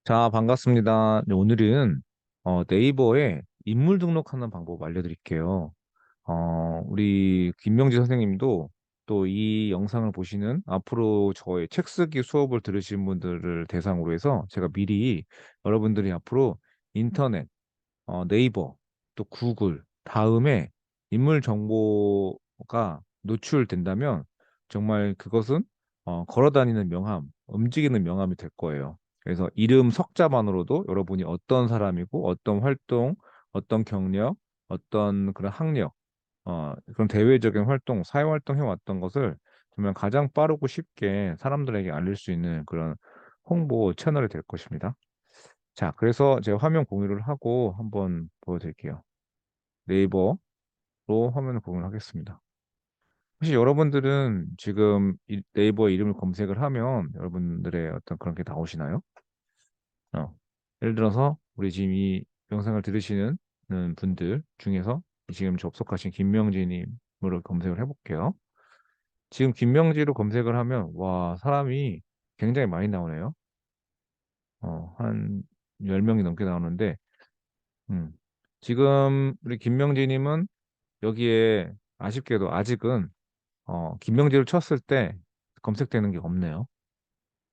자, 반갑습니다. 네, 오늘은 네이버에 인물 등록하는 방법 알려드릴게요. 우리 김명지 선생님도 또 이 영상을 보시는 앞으로 저의 책 쓰기 수업을 들으신 분들을 대상으로 해서 제가 미리 여러분들이 앞으로 인터넷, 네이버, 또 구글 다음에 인물 정보가 노출된다면 정말 그것은 걸어 다니는 명함, 움직이는 명함이 될 거예요. 그래서 이름 석자만으로도 여러분이 어떤 사람이고 어떤 활동, 어떤 경력, 어떤 그런 학력, 그런 대외적인 활동, 사회 활동 해왔던 것을 정말 가장 빠르고 쉽게 사람들에게 알릴 수 있는 그런 홍보 채널이 될 것입니다. 자, 그래서 제가 화면 공유를 하고 한번 보여드릴게요. 네이버로 화면을 공유를 하겠습니다. 혹시 여러분들은 지금 네이버 이름을 검색을 하면 여러분들의 어떤 그런 게 나오시나요? 어, 예를 들어서 우리 지금 이 영상을 들으시는 분들 중에서 지금 접속하신 김명진님으로 검색을 해볼게요. 지금 김명지로 검색을 하면 와, 사람이 굉장히 많이 나오네요. 한 10명이 넘게 나오는데 음. 지금 우리 김명지님은 여기에 아쉽게도 아직은 김명지를 쳤을 때 검색되는 게 없네요.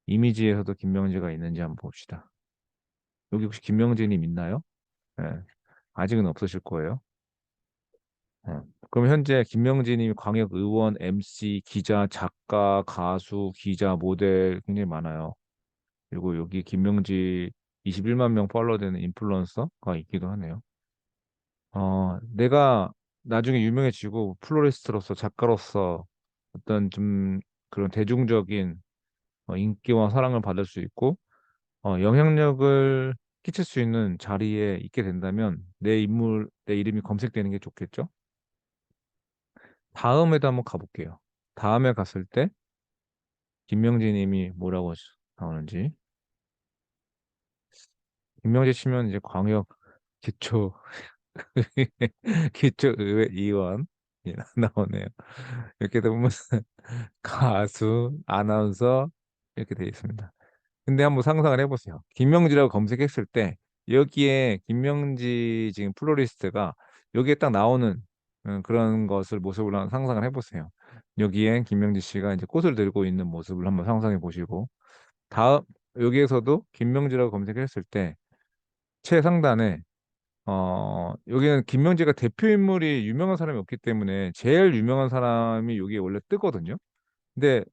이미지에서도 김명지가 있는지 한번 봅시다. 여기 혹시 김명지님 있나요? 네. 아직은 없으실 거예요. 네. 그럼 현재 김명지님이 광역 의원, MC, 기자, 작가, 가수, 기자, 모델 굉장히 많아요. 그리고 여기 김명지 21만 명 팔로우 되는 인플루언서가 있기도 하네요. 내가 나중에 유명해지고 플로리스트로서 작가로서 어떤 좀 그런 대중적인 인기와 사랑을 받을 수 있고 영향력을 끼칠 수 있는 자리에 있게 된다면 내 이름이 검색되는 게 좋겠죠? 다음에도 한번 가볼게요. 다음에 갔을 때 김명지 님이 뭐라고 나오는지. 김명지 치면 이제 광역 기초 기초의회 의원 나오네요. 이렇게 되면 가수, 아나운서 이렇게 되어 있습니다. 근데 한번 상상을 해보세요. 김명지라고 검색했을 때 여기에 김명지 지금 플로리스트가 여기에 딱 나오는 그런 것을 모습을 한번 상상을 해보세요. 여기에 김명지 씨가 이제 꽃을 들고 있는 모습을 한번 상상해 보시고 다음 여기에서도 김명지라고 검색했을 때 최상단에 여기는 김명지가 대표 인물이 유명한 사람이 없기 때문에 제일 유명한 사람이 여기에 원래 뜨거든요. 근데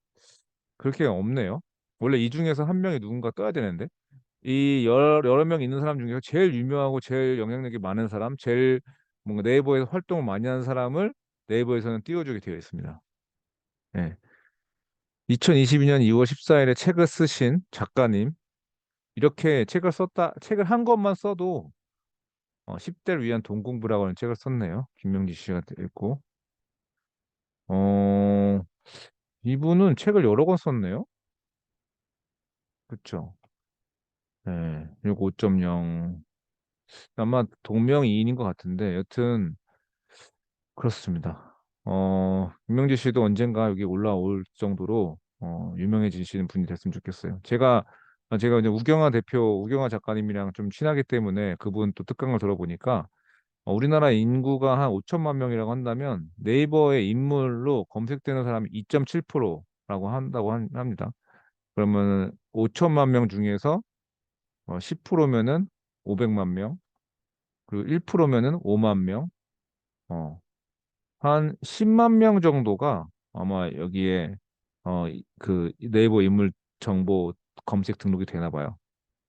그렇게 없네요. 원래 이 중에서 한 명이 누군가 떠야 되는데 이 여러 명 있는 사람 중에서 제일 유명하고 제일 영향력이 많은 사람, 제일 뭔가 네이버에서 활동을 많이 하는 사람을 네이버에서는 띄워주게 되어 있습니다. 네. 2022년 2월 14일에 책을 쓰신 작가님 이렇게 책을 한 권만 써도 10대를 위한 돈 공부라고 하는 책을 썼네요. 김명지 씨가 읽고 어, 이분은 책을 여러 권 썼네요. 그렇죠. 네. 그리고 5.0 아마 동명이인인 것 같은데 여튼 그렇습니다. 김명지 씨도 언젠가 여기 올라올 정도로 유명해지시는 분이 됐으면 좋겠어요. 제가 이제 우경화 작가님이랑 좀 친하기 때문에 그분 또 특강을 들어보니까 우리나라 인구가 한 5천만 명이라고 한다면 네이버의 인물로 검색되는 사람이 2.7%라고 합니다. 그러면 5천만 명 중에서 10%면은 500만 명, 그리고 1%면은 5만 명, 한 10만 명 정도가 아마 여기에 그 네이버 인물 정보 검색 등록이 되나 봐요.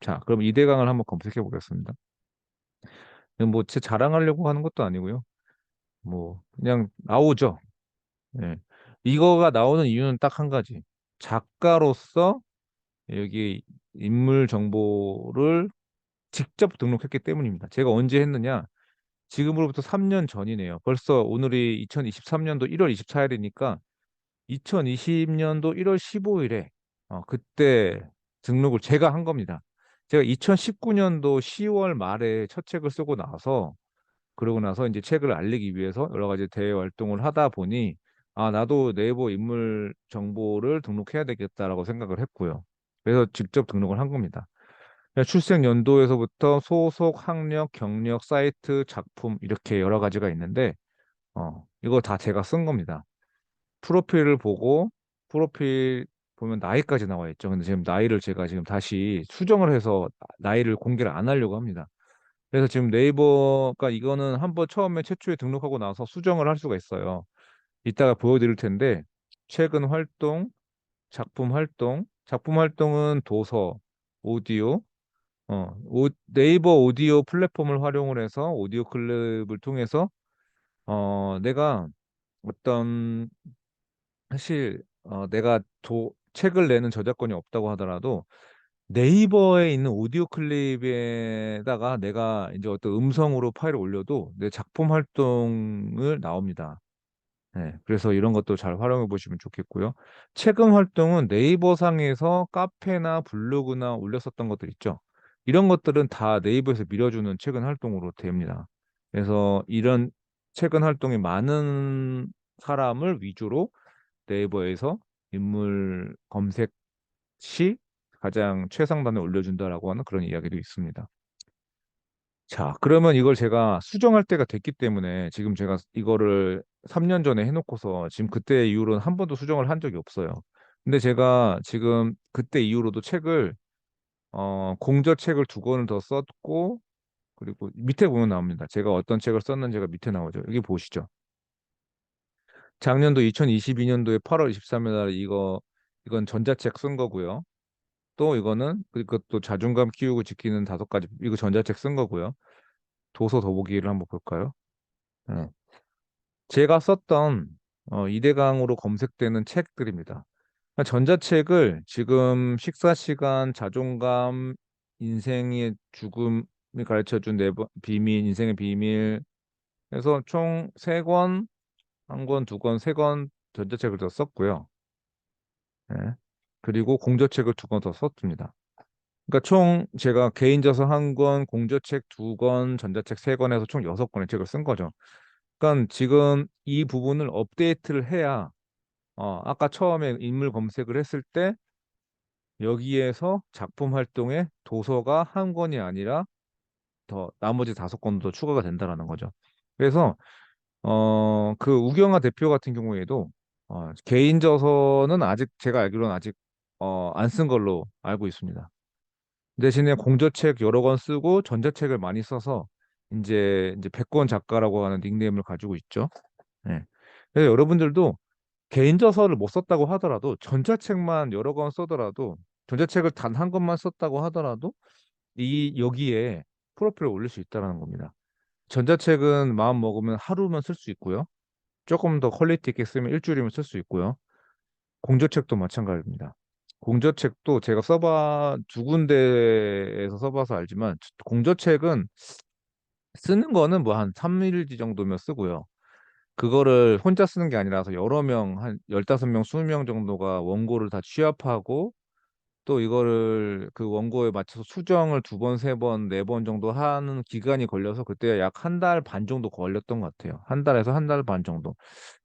자, 그럼 이대강을 한번 검색해 보겠습니다. 뭐 제 자랑하려고 하는 것도 아니고요. 뭐 그냥 나오죠. 예. 이거가 나오는 이유는 딱 한 가지. 작가로서 여기 인물 정보를 직접 등록했기 때문입니다. 제가 언제 했느냐? 지금으로부터 3년 전이네요. 벌써 오늘이 2023년도 1월 24일이니까 2020년도 1월 15일에 그때 등록을 제가 한 겁니다. 제가 2019년도 10월 말에 첫 책을 쓰고 나서 그러고 나서 이제 책을 알리기 위해서 여러 가지 대외 활동을 하다 보니 나도 네이버 인물 정보를 등록해야 되겠다라고 생각을 했고요. 그래서 직접 등록을 한 겁니다. 출생 연도에서부터 소속, 학력, 경력, 사이트, 작품 이렇게 여러 가지가 있는데 이거 다 제가 쓴 겁니다. 프로필을 보고 프로필 보면 나이까지 나와 있죠. 근데 지금 나이를 제가 지금 다시 수정을 해서 나이를 공개를 안 하려고 합니다. 그래서 지금 네이버가 이거는 한번 처음에 최초에 등록하고 나서 수정을 할 수가 있어요. 이따가 보여드릴 텐데 최근 활동, 작품 활동은 도서, 오디오, 네이버 오디오 플랫폼을 활용을 해서 오디오 클립을 통해서 내가 어떤 사실 내가 책을 내는 저작권이 없다고 하더라도 네이버에 있는 오디오 클립에다가 내가 이제 어떤 음성으로 파일을 올려도 내 작품 활동을 나옵니다. 네, 그래서 이런 것도 잘 활용해 보시면 좋겠고요. 최근 활동은 네이버 상에서 카페나 블로그나 올렸었던 것들 있죠. 이런 것들은 다 네이버에서 밀어주는 최근 활동으로 됩니다. 그래서 이런 최근 활동이 많은 사람을 위주로 네이버에서 인물 검색 시 가장 최상단에 올려준다라고 하는 그런 이야기도 있습니다. 자, 그러면 이걸 제가 수정할 때가 됐기 때문에 지금 제가 이거를 3년 전에 해놓고서 지금 그때 이후로는 한 번도 수정을 한 적이 없어요. 근데 제가 지금 그때 이후로도 책을 공저책을 2권을 더 썼고 그리고 밑에 보면 나옵니다. 제가 어떤 책을 썼는지가 밑에 나오죠. 여기 보시죠. 작년도 2022년도에 8월 23일 날 이건 전자책 쓴 거고요. 또 이거는 그것도 자존감 키우고 지키는 5가지 이거 전자책 쓴 거고요. 도서 더보기를 한번 볼까요? 네. 제가 썼던 이대강으로 검색되는 책들입니다. 그러니까 전자책을 지금 식사 시간, 자존감, 인생의 죽음이 가르쳐준 비밀, 인생의 비밀 해서 총 3권, 1권, 2권, 3권 전자책을 더 썼고요. 네. 그리고 공저책을 2권 더 썼습니다. 그러니까 총 제가 개인 저서 1권, 공저책 2권, 전자책 3권 해서 총 6권의 책을 쓴 거죠. 그러니까 지금 이 부분을 업데이트를 해야 아까 처음에 인물 검색을 했을 때 여기에서 작품 활동에 도서가 1권이 아니라 더 나머지 5권도 추가가 된다라는 거죠. 그래서 그 우경아 대표 같은 경우에도 개인 저서는 아직 제가 알기로는 아직 안 쓴 걸로 알고 있습니다. 대신에 공저책 여러 권 쓰고 전자책을 많이 써서 이제 100권 작가라고 하는 닉네임을 가지고 있죠. 네. 그래서 여러분들도 개인 저서를 못 썼다고 하더라도 전자책만 여러 권 써더라도 전자책을 단 1권만 썼다고 하더라도 이 여기에 프로필을 올릴 수 있다는 겁니다. 전자책은 마음 먹으면 하루면 쓸 수 있고요. 조금 더 퀄리티 있게 쓰면 일주일이면 쓸 수 있고요. 공저책도 마찬가지입니다. 공저책도 제가 2군데에서 써봐서 알지만 공저책은 쓰는 거는 뭐 한 3일지 정도면 쓰고요. 그거를 혼자 쓰는 게 아니라서 여러 명, 한 15명, 20명 정도가 원고를 다 취합하고 또 이거를 그 원고에 맞춰서 수정을 2번, 3번, 4번 정도 하는 기간이 걸려서 그때 약 1달 반 정도 걸렸던 것 같아요. 1달에서 1달 반 정도.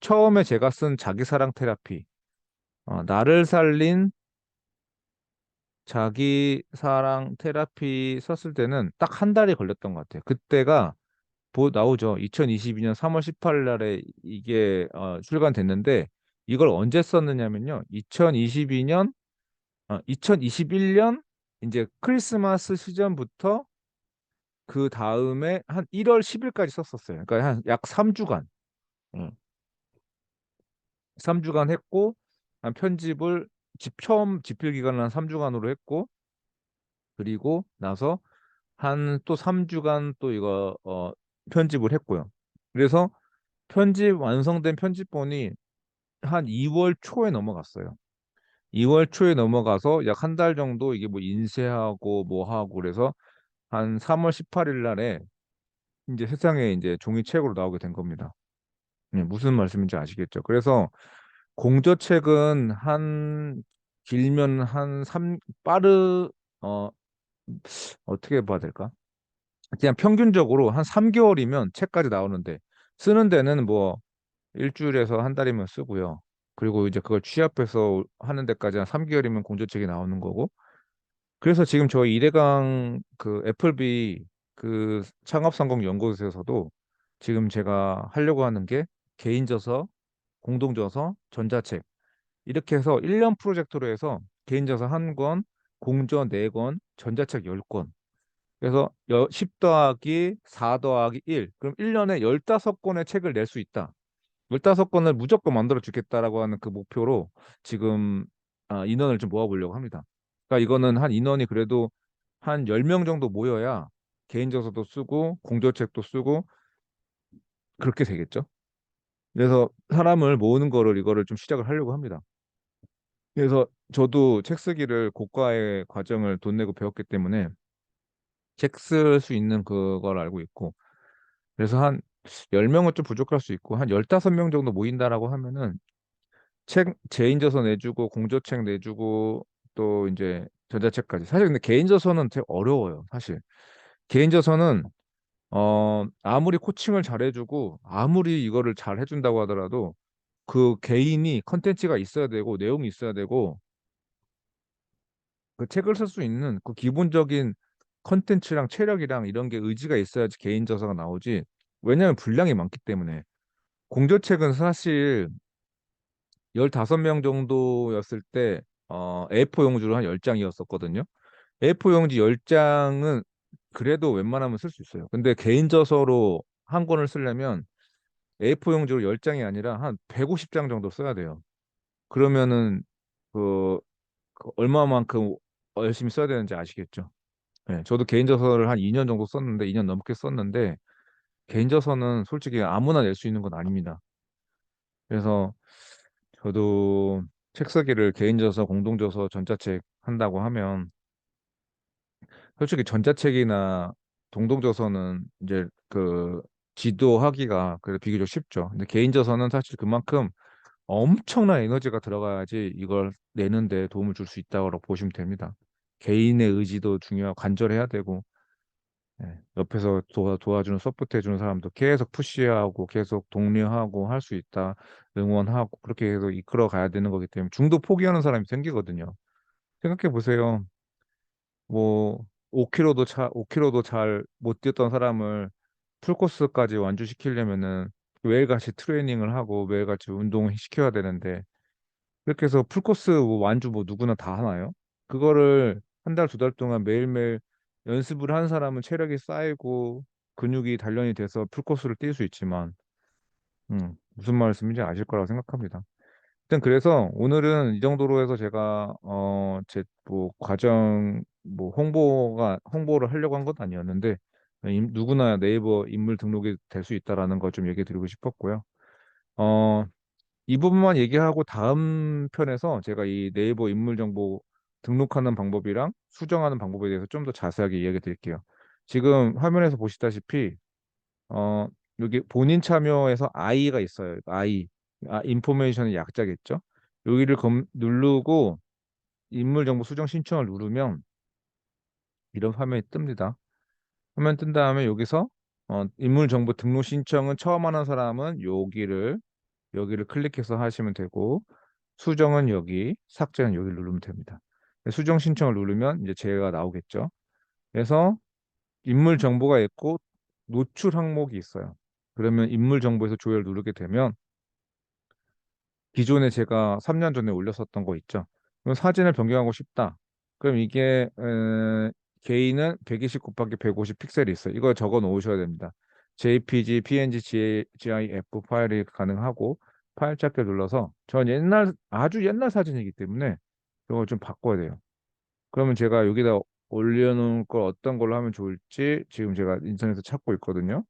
처음에 제가 쓴 자기사랑 테라피, 나를 살린 자기사랑 테라피 썼을 때는 딱 1달이 걸렸던 것 같아요. 그때가 나오죠. 2022년 3월 18일 날에 이게 출간됐는데 이걸 언제 썼느냐면요. 2021년 이제 크리스마스 시즌부터 그 다음에 한 1월 10일까지 썼었어요. 그러니까 한 약 3주간. 3주간 했고 한 편집을 처음 집필 기간을 한 3주간으로 했고 그리고 나서 한 또 3주간 또 이거 편집을 했고요. 그래서 완성된 편집본이 한 2월 초에 넘어갔어요. 2월 초에 넘어가서 약 1달 정도 이게 뭐 인쇄하고 뭐 하고 그래서 한 3월 18일 날에 이제 세상에 이제 종이책으로 나오게 된 겁니다. 무슨 말씀인지 아시겠죠? 그래서 공저책은 길면 한 어, 어떻게 봐야 될까? 그냥 평균적으로 한 3개월이면 책까지 나오는데 쓰는 데는 뭐 일주일에서 1달이면 쓰고요. 그리고 이제 그걸 취합해서 하는 데까지 한 3개월이면 공저책이 나오는 거고 그래서 지금 저희 이대강 그 애플비 그 창업성공 연구소에서도 지금 제가 하려고 하는 게 개인저서, 공동저서, 전자책 이렇게 해서 1년 프로젝트로 해서 개인저서 1권, 공저 4권, 전자책 10권. 그래서 10 더하기 4 더하기 1. 그럼 1년에 15권의 책을 낼 수 있다. 15권을 무조건 만들어 주겠다라고 하는 그 목표로 지금 인원을 좀 모아보려고 합니다. 그러니까 이거는 한 인원이 그래도 한 10명 정도 모여야 개인 저서도 쓰고 공저책도 쓰고 그렇게 되겠죠. 그래서 사람을 모으는 거를 이거를 좀 시작을 하려고 합니다. 그래서 저도 책 쓰기를 고가의 과정을 돈 내고 배웠기 때문에 책 쓸 수 있는 그걸 알고 있고 그래서 한 10명은 좀 부족할 수 있고 한 15명 정도 모인다라고 하면은 책 개인저서 내주고 공저책 내주고 또 이제 전자책까지 사실 근데 개인저서는 되게 어려워요 사실 개인저서는 아무리 코칭을 잘해주고 아무리 이거를 잘 해준다고 하더라도 그 개인이 컨텐츠가 있어야 되고 내용이 있어야 되고 그 책을 쓸 수 있는 그 기본적인 컨텐츠랑 체력이랑 이런 게 의지가 있어야지 개인저서가 나오지 왜냐하면 분량이 많기 때문에 공저책은 사실 15명 정도였을 때 A4 용지로 한 10장이었었거든요. A4 용지 10장은 그래도 웬만하면 쓸 수 있어요. 근데 개인 저서로 한 권을 쓰려면 A4 용지로 10장이 아니라 한 150장 정도 써야 돼요. 그러면은 그, 그 얼마만큼 열심히 써야 되는지 아시겠죠? 네, 저도 개인 저서를 한 2년 정도 썼는데 2년 넘게 썼는데 개인 저서는 솔직히 아무나 낼 수 있는 건 아닙니다. 그래서 저도 책 쓰기를 개인 저서, 공동 저서, 전자책 한다고 하면 솔직히 전자책이나 동동 저서는 이제 그 지도하기가 그래도 비교적 쉽죠. 근데 개인 저서는 사실 그만큼 엄청난 에너지가 들어가야지 이걸 내는데 도움을 줄 수 있다고 보시면 됩니다. 개인의 의지도 중요하고 간절해야 되고 옆에서 도와주는 서포트해주는 사람도 계속 푸시하고 계속 독려하고 할 수 있다 응원하고 그렇게 해서 이끌어 가야 되는 거기 때문에 중도 포기하는 사람이 생기거든요. 생각해 보세요. 뭐 5km도 잘 못 뛰었던 사람을 풀코스까지 완주시키려면은 매일같이 트레이닝을 하고 매일같이 운동을 시켜야 되는데 그렇게 해서 풀코스 뭐 완주 뭐 누구나 다 하나요? 그거를 1달, 2달 동안 매일매일 연습을 한 사람은 체력이 쌓이고 근육이 단련이 돼서 풀코스를 뛸 수 있지만 무슨 말씀인지 아실 거라고 생각합니다. 하여튼 그래서 오늘은 이 정도로 해서 제가 제 뭐 과정 뭐 홍보를 하려고 한 건 아니었는데 누구나 네이버 인물 등록이 될 수 있다라는 걸 좀 얘기 드리고 싶었고요. 어, 이 부분만 얘기하고 다음 편에서 제가 이 네이버 인물 정보 등록하는 방법이랑 수정하는 방법에 대해서 좀 더 자세하게 이야기 드릴게요. 지금 화면에서 보시다시피 어, 여기 본인 참여에서 I가 있어요. I. 인포메이션의 약자겠죠? 여기를 누르고 인물정보 수정 신청을 누르면 이런 화면이 뜹니다. 화면 뜬 다음에 여기서 인물정보 등록 신청은 처음 하는 사람은 여기를 클릭해서 하시면 되고 수정은 여기, 삭제는 여기 누르면 됩니다. 수정 신청을 누르면 이제 제가 나오겠죠. 그래서 인물 정보가 있고 노출 항목이 있어요. 그러면 인물 정보에서 조회를 누르게 되면 기존에 제가 3년 전에 올렸었던 거 있죠. 그럼 사진을 변경하고 싶다. 그럼 이게 개인은 120 곱하기 150 픽셀이 있어요. 이걸 적어 놓으셔야 됩니다. JPG, PNG, GIF 파일이 가능하고 파일 찾기 눌러서 전 아주 옛날 사진이기 때문에 이걸 좀 바꿔야 돼요. 그러면 제가 여기다 올려놓을 걸 어떤 걸로 하면 좋을지 지금 제가 인터넷에서 찾고 있거든요.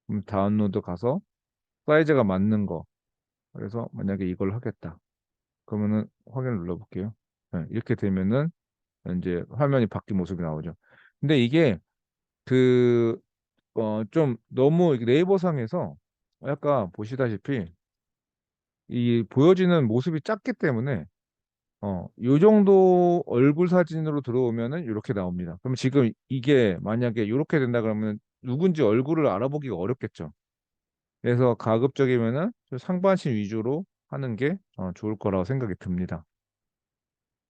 그럼 다운로드 가서 사이즈가 맞는 거. 그래서 만약에 이걸 하겠다. 그러면은 확인을 눌러볼게요. 네, 이렇게 되면은 이제 화면이 바뀐 모습이 나오죠. 근데 이게 그, 좀 너무 이렇게 네이버상에서 약간 보시다시피 이 보여지는 모습이 작기 때문에 요 정도 얼굴 사진으로 들어오면은 이렇게 나옵니다. 그럼 지금 이게 만약에 이렇게 된다 그러면 누군지 얼굴을 알아보기가 어렵겠죠. 그래서 가급적이면은 좀 상반신 위주로 하는 게 좋을 거라고 생각이 듭니다.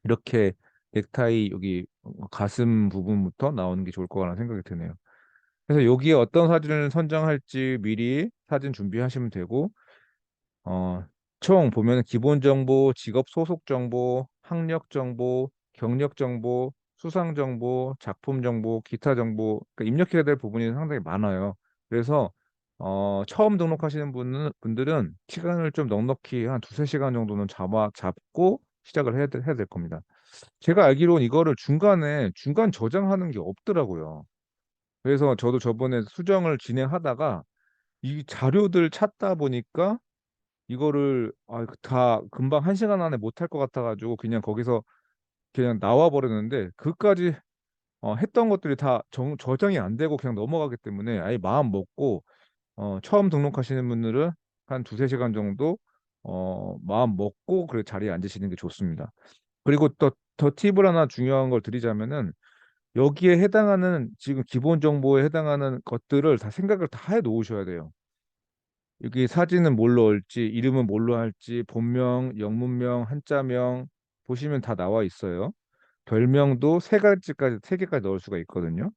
이렇게 넥타이 여기 가슴 부분부터 나오는 게 좋을 거라는 생각이 드네요. 그래서 여기에 어떤 사진을 선정할지 미리 사진 준비하시면 되고, 어, 총 보면 기본 정보, 직업 소속 정보, 학력 정보, 경력 정보, 수상 정보, 작품 정보, 기타 정보, 그러니까 입력해야 될 부분이 상당히 많아요. 그래서 처음 등록하시는 분들은 시간을 좀 넉넉히 한 두세 시간 정도는 잡고 시작을 해야 될 겁니다. 제가 알기로는 이거를 중간 저장하는 게 없더라고요. 그래서 저도 저번에 수정을 진행하다가 이 자료들 찾다 보니까 이거를 다 금방 한 시간 안에 못할 것 같아가지고 그냥 거기서 그냥 나와 버렸는데 그까지 했던 것들이 다 저장이 안 되고 그냥 넘어가기 때문에 아예 마음 먹고 처음 등록하시는 분들은 한 두세 시간 정도 마음 먹고 그 자리에 앉으시는 게 좋습니다. 그리고 더 팁을 하나 중요한 걸 드리자면은 여기에 해당하는 지금 기본 정보에 해당하는 것들을 다 생각을 다 해 놓으셔야 돼요. 여기 사진은 뭘로 할지, 이름은 뭘로 할지, 본명, 영문명, 한자명 보시면 다 나와 있어요. 별명도 세 개까지 넣을 수가 있거든요.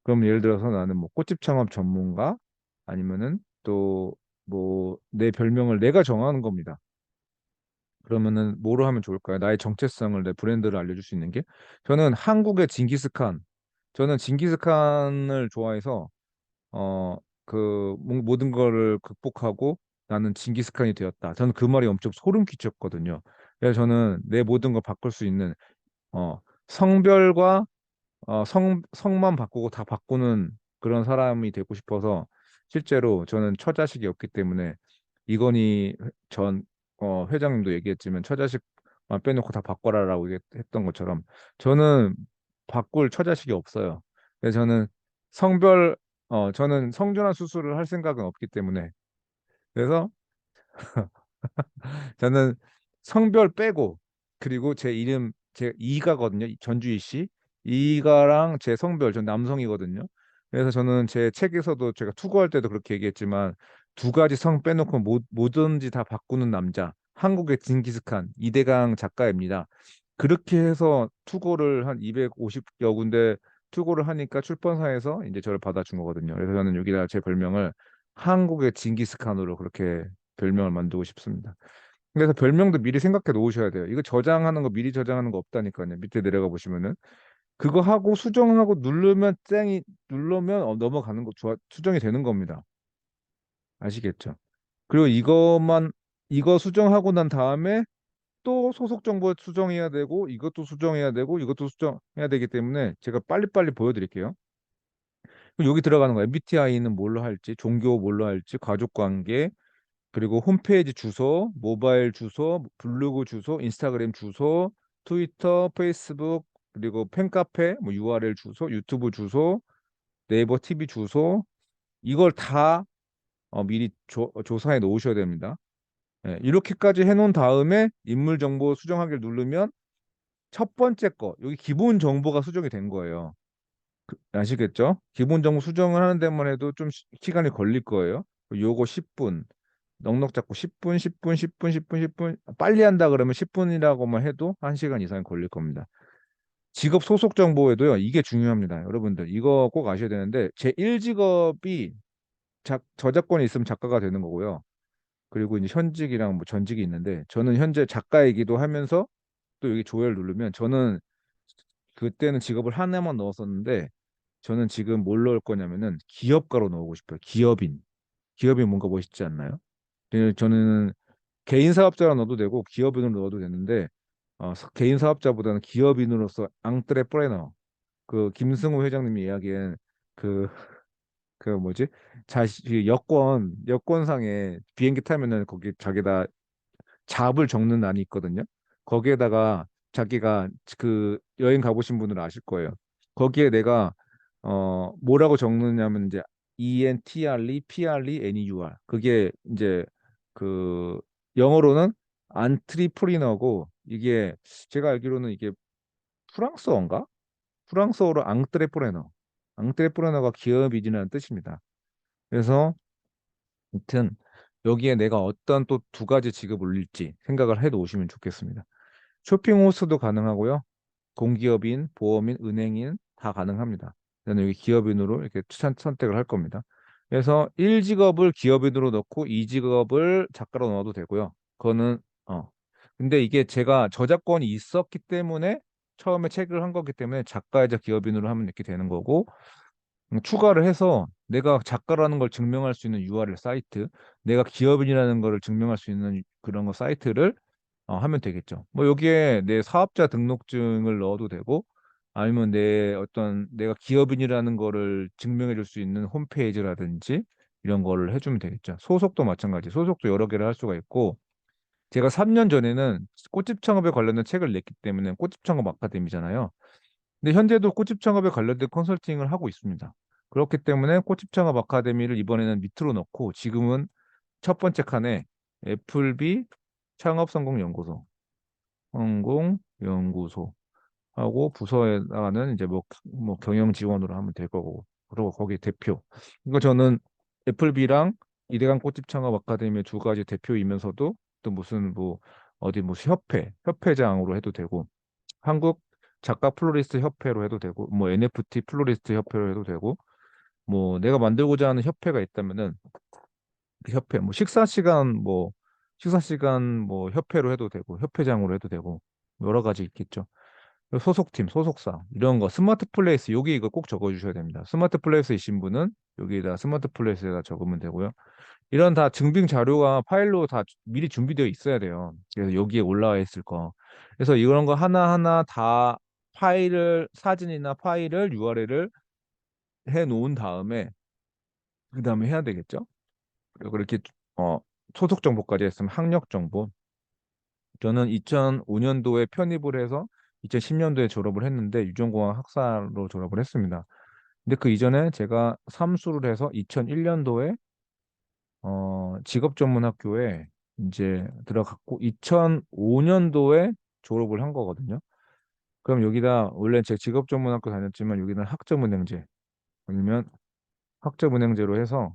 그럼 예를 들어서 나는 뭐 꽃집 창업 전문가 아니면은 또 뭐 내 별명을 내가 정하는 겁니다. 그러면은 뭐로 하면 좋을까요? 나의 정체성을 내 브랜드를 알려줄 수 있는 게 저는 한국의 징기스칸 저는 징기스칸을 좋아해서 모든 거를 극복하고 나는 징기스칸이 되었다. 저는 그 말이 엄청 소름 끼쳤거든요. 그래서 저는 내 모든 걸 바꿀 수 있는 성별과 성만 바꾸고 다 바꾸는 그런 사람이 되고 싶어서 실제로 저는 처자식이 없기 때문에 이건희 전 회장님도 얘기했지만 처자식만 빼놓고 다 바꿔라라고 했던 것처럼 저는 바꿀 처자식이 없어요. 그래서 저는 성전환 수술을 할 생각은 없기 때문에 그래서 저는 성별 빼고 그리고 제 이름 제 이가거든요. 전주희 씨. 이가랑 제 성별 전 남성이거든요. 그래서 저는 제 책에서도 제가 투고할 때도 그렇게 얘기했지만 두 가지 성 빼놓고 뭐든지 다 바꾸는 남자. 한국의 징기스칸 이대강 작가입니다. 그렇게 해서 투고를 한 250여 군데 투고를 하니까 출판사에서 이제 저를 받아준 거거든요. 그래서 저는 여기다 제 별명을 한국의 징기스칸으로 그렇게 별명을 만들고 싶습니다. 그래서 별명도 미리 생각해 놓으셔야 돼요. 이거 저장하는 거 미리 저장하는 거 없다니까요. 밑에 내려가 보시면은 그거 하고 수정하고 누르면 넘어가는 거 수정이 되는 겁니다. 아시겠죠? 그리고 이거 수정하고 난 다음에 또 소속 정보 수정해야 되고 이것도 수정해야 되고 이것도 수정해야 되기 때문에 제가 빨리빨리 보여드릴게요. 그럼 여기 들어가는 거 MBTI는 뭘로 할지, 종교 뭘로 할지, 가족 관계, 그리고 홈페이지 주소, 모바일 주소, 블로그 주소, 인스타그램 주소, 트위터, 페이스북, 그리고 팬카페, 뭐 URL 주소, 유튜브 주소, 네이버 TV 주소, 이걸 다 미리 조사해 놓으셔야 됩니다. 예, 이렇게까지 해놓은 다음에 인물 정보 수정하기를 누르면 첫 번째 거, 여기 기본 정보가 수정이 된 거예요. 아시겠죠? 기본 정보 수정을 하는 데만 해도 좀 시간이 걸릴 거예요. 요거 10분, 넉넉 잡고 10분, 10분, 10분, 10분, 10분. 빨리 한다 그러면 10분이라고만 해도 1시간 이상이 걸릴 겁니다. 직업 소속 정보에도요, 이게 중요합니다. 여러분들, 이거 꼭 아셔야 되는데, 제 1직업이 저작권이 있으면 작가가 되는 거고요. 그리고 이제 현직이랑 뭐 전직이 있는데, 저는 현재 작가이기도 하면서 또 여기 조회를 누르면, 저는 그때는 직업을 하나만 넣었었는데, 저는 지금 뭘 넣을 거냐면은 기업가로 넣고 싶어요. 기업인. 기업인 뭔가 멋있지 않나요? 저는 개인 사업자로 넣어도 되고 기업인으로 넣어도 되는데 개인 사업자보다는 기업인으로서 앙트레프레너 그 김승우 회장님이 이야기한 그 그 뭐지 그 여권상에 비행기 타면은 거기 자기다 잡을 적는欄이 있거든요. 거기에다가 자기가 그 여행 가보신 분들은 아실 거예요. 거기에 내가 뭐라고 적느냐면 이제 ENTRE, PRE, NEUR 그게 이제 그 영어로는 안트리프리너고 이게 제가 알기로는 이게 프랑스어인가? 프랑스어로 앙트레프레너. 앙트레프레너가 기업인이라는 뜻입니다. 그래서 아무튼 여기에 내가 어떤 또 두 가지 직업을 올릴지 생각을 해 놓으시면 좋겠습니다. 쇼핑 호스도 가능하고요. 공기업인, 보험인, 은행인 다 가능합니다. 저는 여기 기업인으로 이렇게 선택을 할 겁니다. 그래서 1직업을 기업인으로 넣고 2직업을 작가로 넣어도 되고요. 그거는 근데 이게 제가 저작권이 있었기 때문에 처음에 책을 한 거기 때문에 작가이자 기업인으로 하면 이렇게 되는 거고 추가를 해서 내가 작가라는 걸 증명할 수 있는 URL 사이트, 내가 기업인이라는 거를 증명할 수 있는 그런 거 사이트를 하면 되겠죠. 뭐 여기에 내 사업자 등록증을 넣어도 되고 아니면 내 어떤 내가 기업인이라는 거를 증명해 줄 수 있는 홈페이지라든지 이런 거를 해주면 되겠죠. 소속도 마찬가지. 소속도 여러 개를 할 수가 있고 제가 3년 전에는 꽃집 창업에 관련된 책을 냈기 때문에 꽃집 창업 아카데미잖아요. 근데 현재도 꽃집 창업에 관련된 컨설팅을 하고 있습니다. 그렇기 때문에 꽃집 창업 아카데미를 이번에는 밑으로 넣고 지금은 첫 번째 칸에 애플비 창업 성공 연구소, 성공연구소 하고 부서에다가는 이제 뭐 경영 지원으로 하면 될 거고 그리고 거기 대표 이거 저는 애플비랑 이대강 꽃집 창업 아카데미의 두 가지 대표이면서도 또 무슨 뭐 어디 무슨 협회장으로 해도 되고 한국 작가 플로리스트 협회로 해도 되고 뭐 NFT 플로리스트 협회로 해도 되고 뭐 내가 만들고자 하는 협회가 있다면은 그 협회 뭐 식사 시간 뭐 협회로 해도 되고 협회장으로 해도 되고 여러 가지 있겠죠. 소속팀, 소속사 이런 거 스마트 플레이스 여기 이거 꼭 적어 주셔야 됩니다. 스마트 플레이스이신 분은 여기에다 스마트 플레이스에다 적으면 되고요. 이런 다 증빙 자료가 파일로 다 미리 준비되어 있어야 돼요. 그래서 여기에 올라와 있을 거. 그래서 이런 거 하나하나 다 파일을 사진이나 파일을 URL을 해 놓은 다음에 그다음에 해야 되겠죠? 그리고 이렇게 어 소속 정보까지 했으면 학력 정보. 저는 2005년도에 편입을 해서 2010년도에 졸업을 했는데 유전공학 학사로 졸업을 했습니다. 근데 그 이전에 제가 삼수를 해서 2001년도에 직업전문학교에 이제 들어갔고 2005년도에 졸업을 한 거거든요. 그럼 여기다 원래 제가 직업전문학교 다녔지만 여기는 학점은행제 아니면 학점은행제로 해서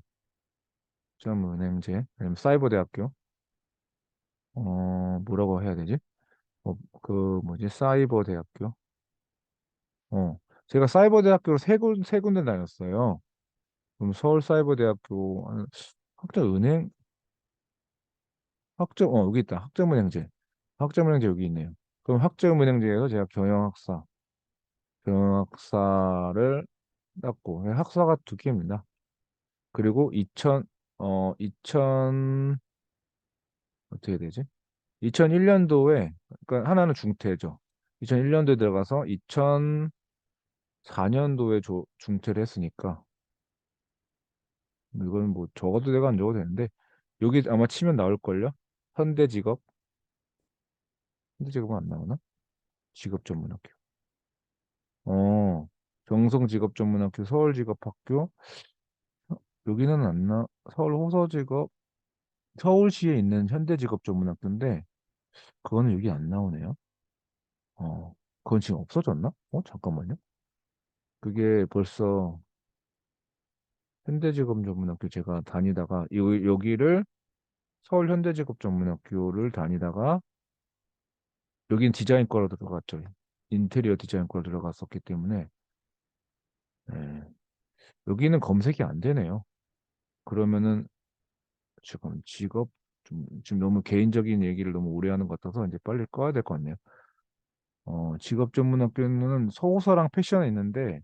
학점은행제 아니면 사이버대학교 뭐라고 해야 되지? 그 뭐지 사이버대학교 어 제가 사이버대학교를 세 군데 다녔어요. 그럼 서울사이버대학교 학점은행 여기 있다 학점은행제 학점은행제 여기 있네요. 그럼 학점은행제에서 제가 경영학사를 땄고 학사가 두 개입니다. 그리고 2000 어떻게 되지? 2001년도에 그러니까 하나는 중퇴죠. 2001년도에 들어가서 2004년도에 중퇴를 했으니까 이건 뭐 적어도 내가 안 적어도 되는데 여기 아마 치면 나올걸요? 현대직업 현대직업은 안 나오나? 직업전문학교 경성직업전문학교 서울직업학교 여기는 안 서울 호서직업 서울시에 있는 현대직업전문학교인데 그거는 여기 안 나오네요. 그건 지금 없어졌나? 잠깐만요. 그게 벌써 현대직업전문학교 제가 다니다가 여기를 서울 현대직업전문학교를 다니다가 여긴 디자인과로 들어갔죠. 인테리어 디자인과로 들어갔었기 때문에 네. 여기는 검색이 안 되네요. 그러면은 지금 지금 너무 개인적인 얘기를 너무 오래 하는 것 같아서 이제 빨리 꺼야 될 것 같네요. 직업전문학교는 서호서랑 패션에 있는데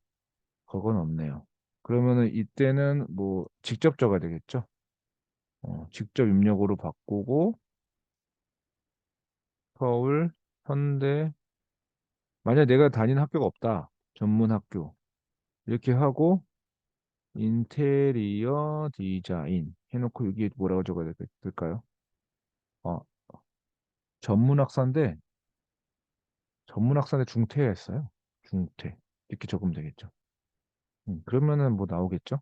그건 없네요. 그러면은 이때는 뭐 직접 적어야 되겠죠? 직접 입력으로 바꾸고 서울, 현대 만약 내가 다니는 학교가 없다. 전문 학교 이렇게 하고 인테리어 디자인 해놓고 여기 뭐라고 적어야 될까요? 어, 전문 학사인데 중퇴했어요. 중퇴 이렇게 적으면 되겠죠. 그러면은 뭐 나오겠죠?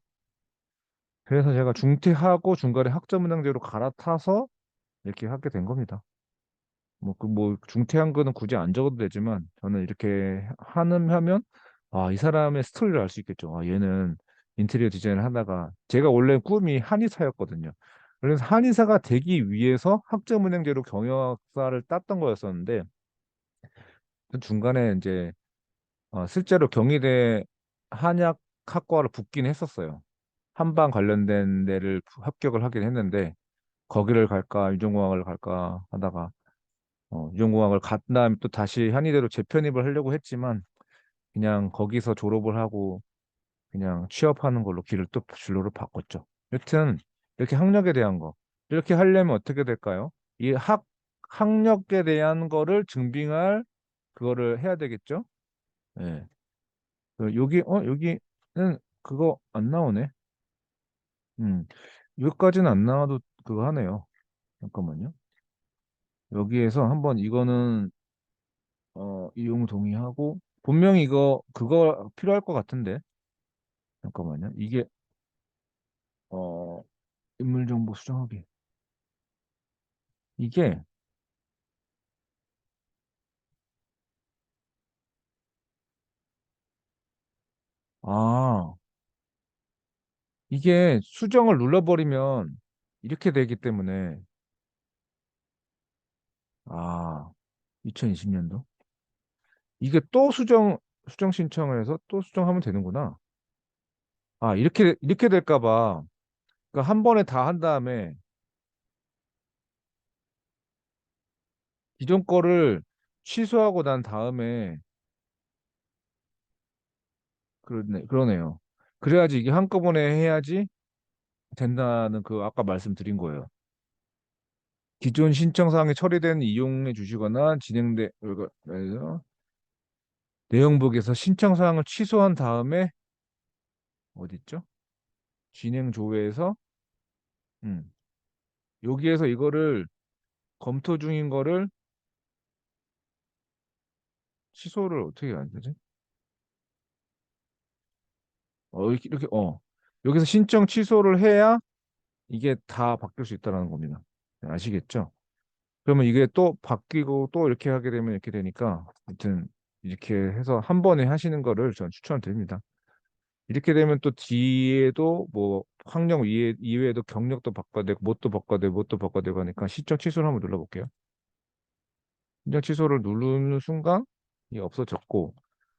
그래서 제가 중퇴하고 중간에 학점은행제로 갈아타서 이렇게 하게 된 겁니다. 뭐 중퇴한 거는 굳이 안 적어도 되지만 저는 이렇게 하면 이 사람의 스토리를 알 수 있겠죠. 얘는 인테리어 디자인을 하다가 제가 원래 꿈이 한의사였거든요. 그래서 한의사가 되기 위해서 학점은행제로 경영학사를 땄던 거였었는데 그 중간에 이제 실제로 경희대 한약학과를 붙긴 했었어요. 한방 관련된 데를 합격을 하긴 했는데 거기를 갈까 유전공학을 갈까 하다가 유전공학을 간 다음에 또 다시 한의대로 재편입을 하려고 했지만 그냥 거기서 졸업을 하고 그냥 취업하는 걸로 길을 또 진로를 바꿨죠. 여튼 이렇게 학력에 대한 거 이렇게 하려면 어떻게 될까요? 이 학력에 대한 거를 증빙할 그거를 해야 되겠죠? 예. 여기는 그거 안 나오네. 음. 여기까지는 안 나와도 그거 하네요. 잠깐만요. 여기에서 한번 이거는 이용 동의하고 분명히 이거 그거 필요할 것 같은데. 잠깐만요. 이게 어 인물 정보 수정하기. 이게 아, 이게 수정을 눌러버리면 이렇게 되기 때문에 아, 2020년도 이게 또 수정 신청을 해서 또 수정하면 되는구나. 아, 이렇게 될까 봐. 그러니까 한 번에 다 한 다음에 기존 거를 취소하고 난 다음에 그러네요. 그래야지 이게 한꺼번에 해야지 된다는 그 아까 말씀드린 거예요. 기존 신청 사항이 처리된 이용해 주시거나 진행돼 그래서 내용북에서 신청 사항을 취소한 다음에 어디 있죠? 진행 조회에서 음, 여기에서 이거를 검토 중인 거를 취소를 어떻게 안 되지? 여기서 신청 취소를 해야 이게 다 바뀔 수 있다는 겁니다. 네, 아시겠죠? 그러면 이게 또 바뀌고 또 이렇게 하게 되면 이렇게 되니까 하여튼 이렇게 해서 한 번에 하시는 거를 전 추천드립니다. 이렇게 되면 또 뒤에도 뭐 학력 이외에도 경력도 바꿔야 되고 뭣도 바꿔야 되고 뭣도 바꿔야 되고 하니까 신청 취소를 한번 눌러볼게요. 신청 취소를 누르는 순간 이게 없어졌고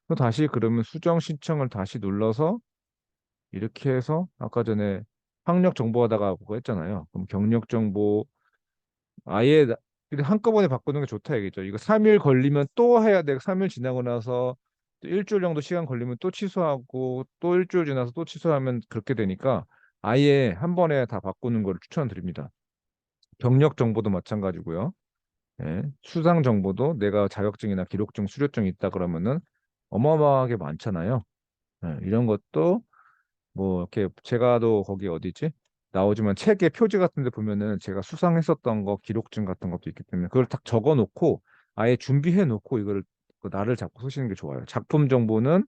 또 다시 그러면 수정 신청을 다시 눌러서 이렇게 해서 아까 전에 학력 정보하다가 그거 했잖아요. 그럼 경력 정보 아예 근데 한꺼번에 바꾸는 게 좋다 얘기죠. 이거 3일 걸리면 또 해야 돼. 3일 지나고 나서 또 일주일 정도 시간 걸리면 또 취소하고 또 일주일 지나서 또 취소하면 그렇게 되니까 아예 한 번에 다 바꾸는 걸 추천드립니다. 경력 정보도 마찬가지고요. 예, 수상 정보도 내가 자격증이나 기록증, 수료증이 있다 그러면은 어마어마하게 많잖아요. 예, 이런 것도 뭐 이렇게 제가도 거기 어디지? 나오지만 책의 표지 같은 데 보면은 제가 수상했었던 거 기록증 같은 것도 있기 때문에 그걸 딱 적어 놓고 아예 준비해 놓고 이걸 그 날을 잡고 쓰시는 게 좋아요. 작품 정보는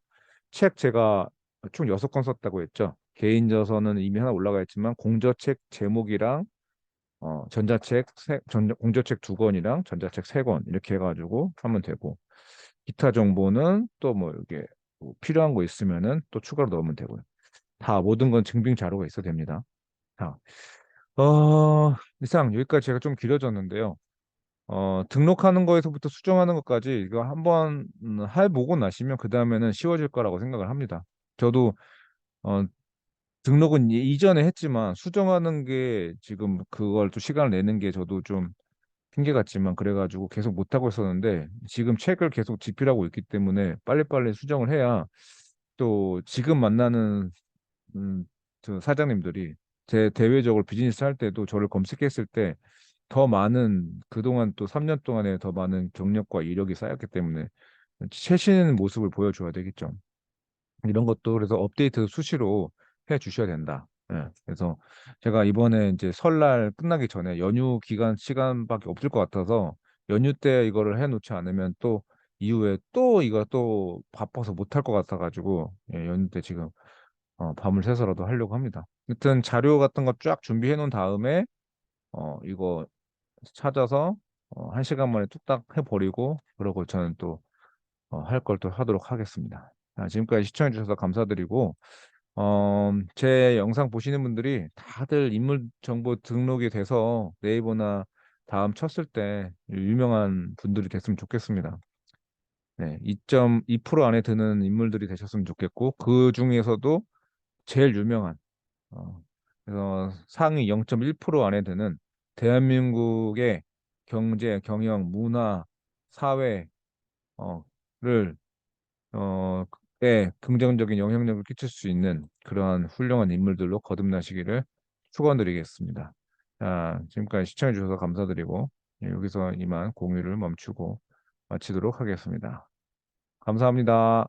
책 제가 총 6권 썼다고 했죠. 개인 저서는 이미 하나 올라가 있지만 공저책 제목이랑 공저책 2권이랑 전자책 3권 이렇게 해가지고 하면 되고 기타 정보는 또 뭐 이게 뭐 필요한 거 있으면은 또 추가로 넣으면 되고요. 다 모든 건 증빙 자료가 있어야 됩니다. 자, 이상 여기까지 제가 좀 길어졌는데요. 등록하는 거에서부터 수정하는 것까지 이거 한번 해보고 나시면 그 다음에는 쉬워질 거라고 생각을 합니다. 저도 어, 등록은 이전에 했지만 수정하는 게 지금 그걸 또 시간을 내는 게 저도 좀 핑계 같지만 그래가지고 계속 못하고 있었는데 지금 책을 계속 집필하고 있기 때문에 빨리빨리 수정을 해야 또 지금 만나는 음, 저 사장님들이 제 대외적으로 비즈니스 할 때도 저를 검색했을 때 더 많은 그동안 또 3년 동안에 더 많은 경력과 이력이 쌓였기 때문에 최신 모습을 보여줘야 되겠죠. 이런 것도 그래서 업데이트 수시로 해 주셔야 된다. 예. 그래서 제가 이번에 이제 설날 끝나기 전에 연휴 기간 시간밖에 없을 것 같아서 연휴 때 이거를 해 놓지 않으면 또 이후에 또 이거 또 바빠서 못할 것 같아가지고 예, 연휴 때 지금 밤을 새서라도 하려고 합니다. 하여튼 자료 같은 거 쫙 준비해 놓은 다음에 이거 찾아서 1시간 만에 뚝딱 해버리고 그러고 저는 또 할 걸 또 하도록 하겠습니다. 지금까지 시청해 주셔서 감사드리고 제 영상 보시는 분들이 다들 인물 정보 등록이 돼서 네이버나 다음 쳤을 때 유명한 분들이 됐으면 좋겠습니다. 네, 2.2% 안에 드는 인물들이 되셨으면 좋겠고, 그 중에서도 제일 유명한, 어, 그래서 상위 0.1% 안에 드는 대한민국의 경제, 경영, 문화, 사회, 를, 에 긍정적인 영향력을 끼칠 수 있는 그러한 훌륭한 인물들로 거듭나시기를 축원드리겠습니다. 자, 지금까지 시청해 주셔서 감사드리고, 예, 여기서 이만 공유를 멈추고 마치도록 하겠습니다. 감사합니다.